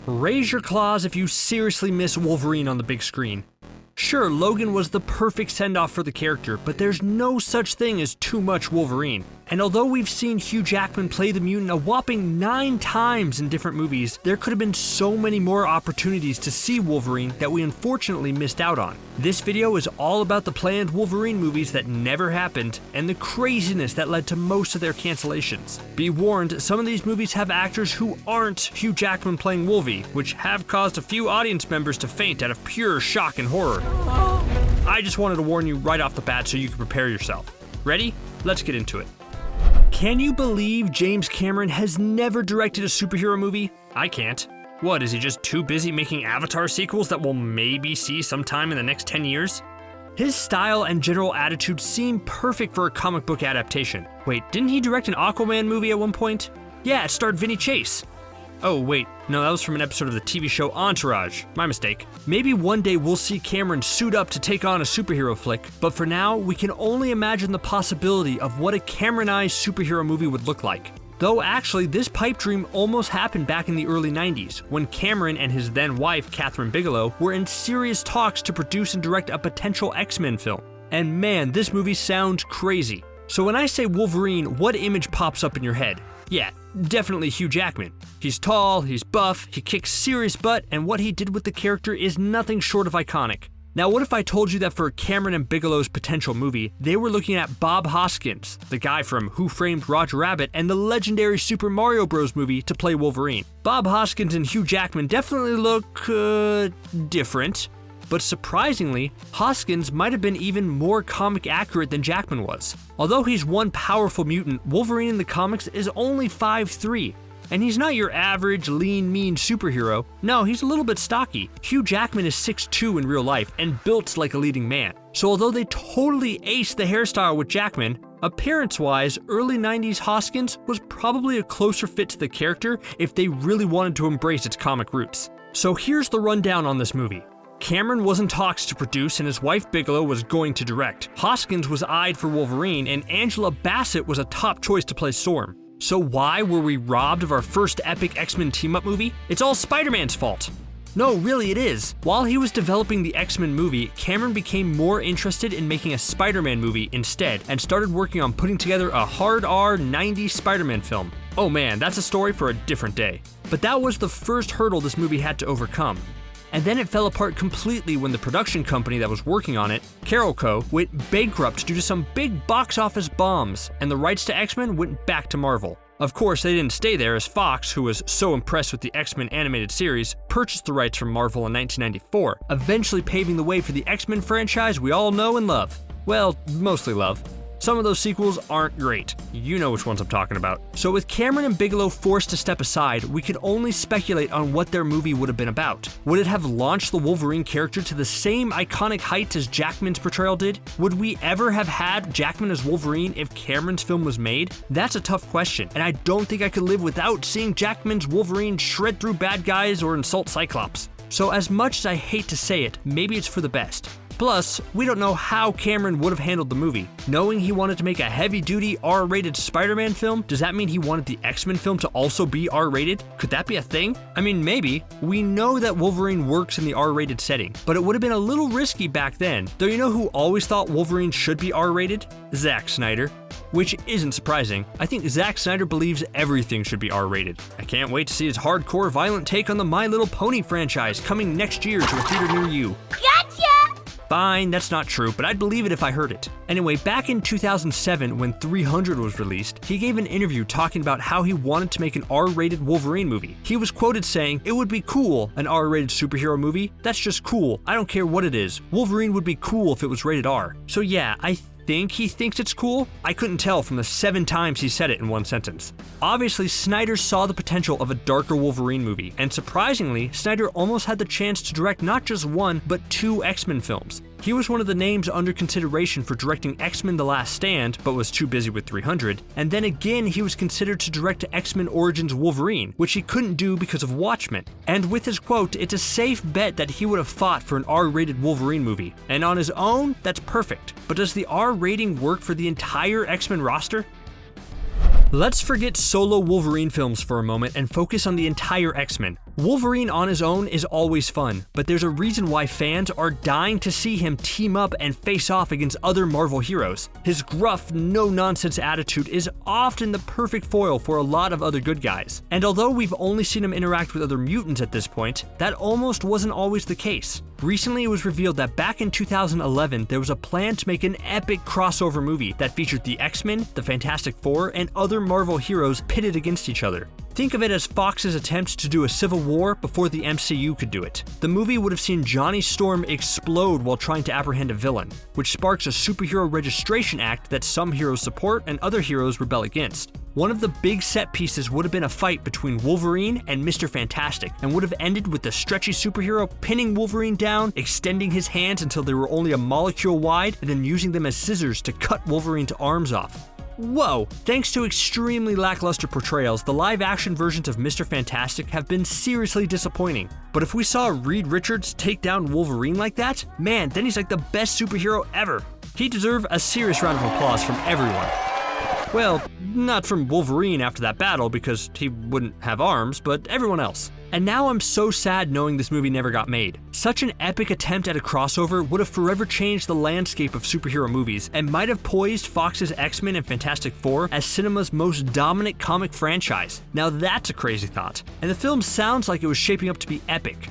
Raise your claws if you seriously miss Wolverine on the big screen. Sure, Logan was the perfect send-off for the character, but there's no such thing as too much Wolverine. And although we've seen Hugh Jackman play the mutant a whopping 9 times in different movies, there could have been so many more opportunities to see Wolverine that we unfortunately missed out on. This video is all about the planned Wolverine movies that never happened, and the craziness that led to most of their cancellations. Be warned, some of these movies have actors who aren't Hugh Jackman playing Wolvie, which have caused a few audience members to faint out of pure shock and horror. I just wanted to warn you right off the bat so you can prepare yourself. Ready? Let's get into it. Can you believe James Cameron has never directed a superhero movie? I can't. What, is he just too busy making Avatar sequels that we'll maybe see sometime in the next 10 years? His style and general attitude seem perfect for a comic book adaptation. Wait, didn't he direct an Aquaman movie at one point? Yeah, it starred Vinny Chase. Oh wait, no, that was from an episode of the TV show Entourage. My mistake. Maybe one day we'll see Cameron suit up to take on a superhero flick, but for now, we can only imagine the possibility of what a Cameronized superhero movie would look like. Though actually, this pipe dream almost happened back in the early 90s, when Cameron and his then wife, Katheryn Bigelow, were in serious talks to produce and direct a potential X-Men film. And man, this movie sounds crazy. So when I say Wolverine, what image pops up in your head? Yeah, definitely Hugh Jackman. He's tall, he's buff, he kicks serious butt, and what he did with the character is nothing short of iconic. Now what if I told you that for Cameron and Bigelow's potential movie, they were looking at Bob Hoskins, the guy from Who Framed Roger Rabbit and the legendary Super Mario Bros. Movie, to play Wolverine. Bob Hoskins and Hugh Jackman definitely look, different. But surprisingly, Hoskins might have been even more comic accurate than Jackman was. Although he's one powerful mutant, Wolverine in the comics is only 5'3", and he's not your average lean, mean superhero. No, he's a little bit stocky. Hugh Jackman is 6'2" in real life and built like a leading man. So although they totally aced the hairstyle with Jackman, appearance-wise, early 90s Hoskins was probably a closer fit to the character if they really wanted to embrace its comic roots. So here's the rundown on this movie. Cameron was in talks to produce and his wife Bigelow was going to direct. Hoskins was eyed for Wolverine and Angela Bassett was a top choice to play Storm. So why were we robbed of our first epic X-Men team-up movie? It's all Spider-Man's fault. No, really it is. While he was developing the X-Men movie, Cameron became more interested in making a Spider-Man movie instead and started working on putting together a hard R 90s Spider-Man film. Oh man, that's a story for a different day. But that was the first hurdle this movie had to overcome. And then it fell apart completely when the production company that was working on it, Carol Co., went bankrupt due to some big box office bombs, and the rights to X-Men went back to Marvel. Of course, they didn't stay there as Fox, who was so impressed with the X-Men animated series, purchased the rights from Marvel in 1994, eventually paving the way for the X-Men franchise we all know and love. Well, mostly love. Some of those sequels aren't great. You know which ones I'm talking about. So with Cameron and Bigelow forced to step aside, we could only speculate on what their movie would have been about. Would it have launched the Wolverine character to the same iconic heights as Jackman's portrayal did? Would we ever have had Jackman as Wolverine if Cameron's film was made? That's a tough question, and I don't think I could live without seeing Jackman's Wolverine shred through bad guys or insult Cyclops. So as much as I hate to say it, maybe it's for the best. Plus, we don't know how Cameron would have handled the movie. Knowing he wanted to make a heavy-duty R-rated Spider-Man film, does that mean he wanted the X-Men film to also be R-rated? Could that be a thing? I mean, maybe. We know that Wolverine works in the R-rated setting, but it would have been a little risky back then. Though you know who always thought Wolverine should be R-rated? Zack Snyder. Which isn't surprising. I think Zack Snyder believes everything should be R-rated. I can't wait to see his hardcore violent take on the My Little Pony franchise coming next year to a theater near you. Gotcha! Fine, that's not true, but I'd believe it if I heard it. Anyway, back in 2007 when 300 was released, he gave an interview talking about how he wanted to make an R-rated Wolverine movie. He was quoted saying, "It would be cool, an R-rated superhero movie. That's just cool. I don't care what it is. Wolverine would be cool if it was rated R." So yeah, I think he thinks it's cool? I couldn't tell from the 7 times he said it in one sentence. Obviously, Snyder saw the potential of a darker Wolverine movie, and surprisingly, Snyder almost had the chance to direct not just 1, but 2 X-Men films. He was one of the names under consideration for directing X-Men The Last Stand, but was too busy with 300, and then again he was considered to direct X-Men Origins Wolverine, which he couldn't do because of Watchmen. And with his quote, it's a safe bet that he would have fought for an R-rated Wolverine movie. And on his own, that's perfect. But does the R rating work for the entire X-Men roster? Let's forget solo Wolverine films for a moment and focus on the entire X-Men. Wolverine on his own is always fun, but there's a reason why fans are dying to see him team up and face off against other Marvel heroes. His gruff, no-nonsense attitude is often the perfect foil for a lot of other good guys. And although we've only seen him interact with other mutants at this point, that almost wasn't always the case. Recently, it was revealed that back in 2011, there was a plan to make an epic crossover movie that featured the X-Men, the Fantastic Four, and other Marvel heroes pitted against each other. Think of it as Fox's attempt to do a civil war before the MCU could do it. The movie would have seen Johnny Storm explode while trying to apprehend a villain, which sparks a superhero registration act that some heroes support and other heroes rebel against. One of the big set pieces would have been a fight between Wolverine and Mr. Fantastic, and would have ended with the stretchy superhero pinning Wolverine down, extending his hands until they were only a molecule wide, and then using them as scissors to cut Wolverine's arms off. Whoa! Thanks to extremely lackluster portrayals, the live-action versions of Mr. Fantastic have been seriously disappointing. But if we saw Reed Richards take down Wolverine like that, man, then he's like the best superhero ever. He deserves a serious round of applause from everyone. Well, not from Wolverine after that battle because he wouldn't have arms, but everyone else. And now I'm so sad knowing this movie never got made. Such an epic attempt at a crossover would have forever changed the landscape of superhero movies and might have poised Fox's X-Men and Fantastic Four as cinema's most dominant comic franchise. Now that's a crazy thought. And the film sounds like it was shaping up to be epic.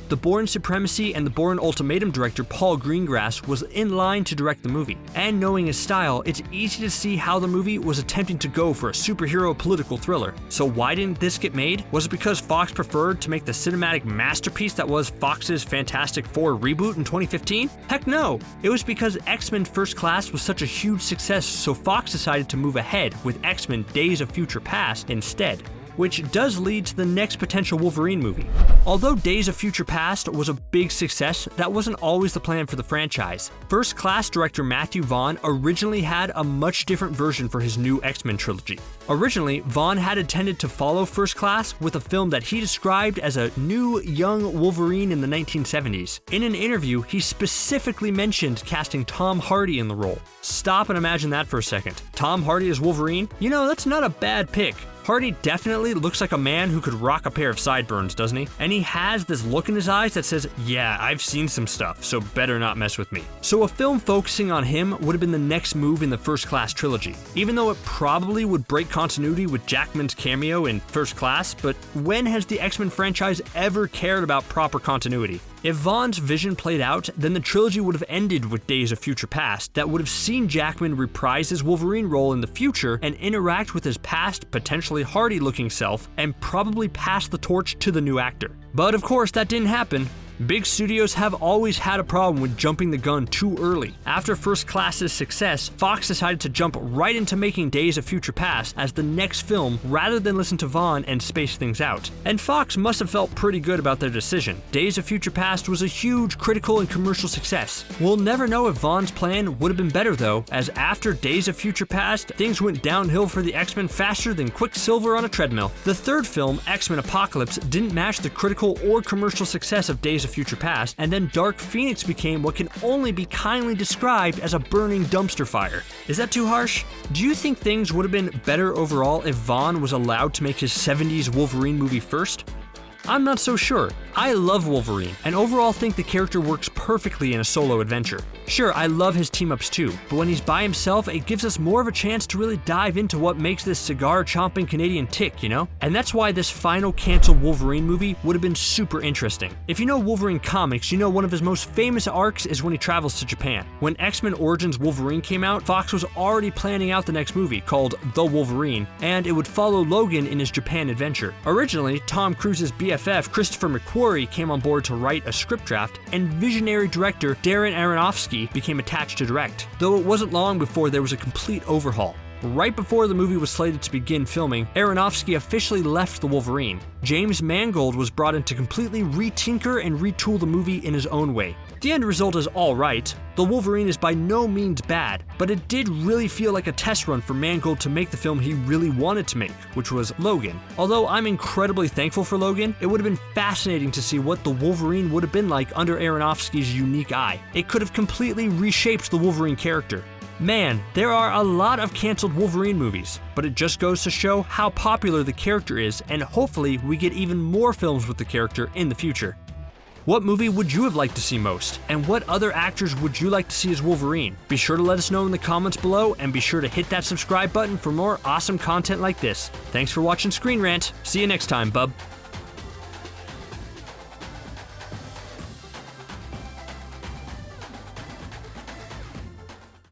The Bourne Supremacy and the Bourne Ultimatum director Paul Greengrass was in line to direct the movie, and knowing his style, it's easy to see how the movie was attempting to go for a superhero political thriller. So why didn't this get made? Was it because Fox preferred to make the cinematic masterpiece that was Fox's Fantastic Four reboot in 2015? Heck no! It was because X-Men First Class was such a huge success, so Fox decided to move ahead with X-Men Days of Future Past instead. Which does lead to the next potential Wolverine movie. Although Days of Future Past was a big success, that wasn't always the plan for the franchise. First Class director Matthew Vaughn originally had a much different version for his new X-Men trilogy. Originally, Vaughn had intended to follow First Class with a film that he described as a new, young Wolverine in the 1970s. In an interview, he specifically mentioned casting Tom Hardy in the role. Stop and imagine that for a second. Tom Hardy as Wolverine? You know, that's not a bad pick. Hardy definitely looks like a man who could rock a pair of sideburns, doesn't he? And he has this look in his eyes that says, yeah, I've seen some stuff, so better not mess with me. So a film focusing on him would have been the next move in the First Class trilogy, even though it probably would break continuity with Jackman's cameo in First Class, but when has the X-Men franchise ever cared about proper continuity? If Vaughn's vision played out, then the trilogy would have ended with Days of Future Past that would have seen Jackman reprise his Wolverine role in the future and interact with his past, potentially Hardy-looking self, and probably pass the torch to the new actor. But of course, that didn't happen. Big studios have always had a problem with jumping the gun too early. After First Class's success, Fox decided to jump right into making Days of Future Past as the next film rather than listen to Vaughn and space things out. And Fox must have felt pretty good about their decision. Days of Future Past was a huge critical and commercial success. We'll never know if Vaughn's plan would have been better though, as after Days of Future Past, things went downhill for the X-Men faster than Quicksilver on a treadmill. The third film, X-Men Apocalypse, didn't match the critical or commercial success of Days of Future Past, and then Dark Phoenix became what can only be kindly described as a burning dumpster fire. Is that too harsh? Do you think things would have been better overall if Vaughn was allowed to make his 70s Wolverine movie first? I'm not so sure. I love Wolverine, and overall think the character works perfectly in a solo adventure. Sure, I love his team-ups too, but when he's by himself, it gives us more of a chance to really dive into what makes this cigar-chomping Canadian tick, you know? And that's why this final canceled Wolverine movie would have been super interesting. If you know Wolverine comics, you know one of his most famous arcs is when he travels to Japan. When X-Men Origins Wolverine came out, Fox was already planning out the next movie, called The Wolverine, and it would follow Logan in his Japan adventure. Originally, Tom Cruise's BFF Christopher McQuarrie came on board to write a script draft, and visionary director Darren Aronofsky became attached to direct, though it wasn't long before there was a complete overhaul. Right before the movie was slated to begin filming, Aronofsky officially left The Wolverine. James Mangold was brought in to completely re-tinker and retool the movie in his own way. The end result is alright. The Wolverine is by no means bad, but it did really feel like a test run for Mangold to make the film he really wanted to make, which was Logan. Although I'm incredibly thankful for Logan, it would have been fascinating to see what the Wolverine would have been like under Aronofsky's unique eye. It could have completely reshaped the Wolverine character. Man, there are a lot of canceled Wolverine movies, but it just goes to show how popular the character is, and hopefully we get even more films with the character in the future. What movie would you have liked to see most, and what other actors would you like to see as Wolverine? Be sure to let us know in the comments below, and be sure to hit that subscribe button for more awesome content like this. Thanks for watching Screen Rant. See you next time, bub.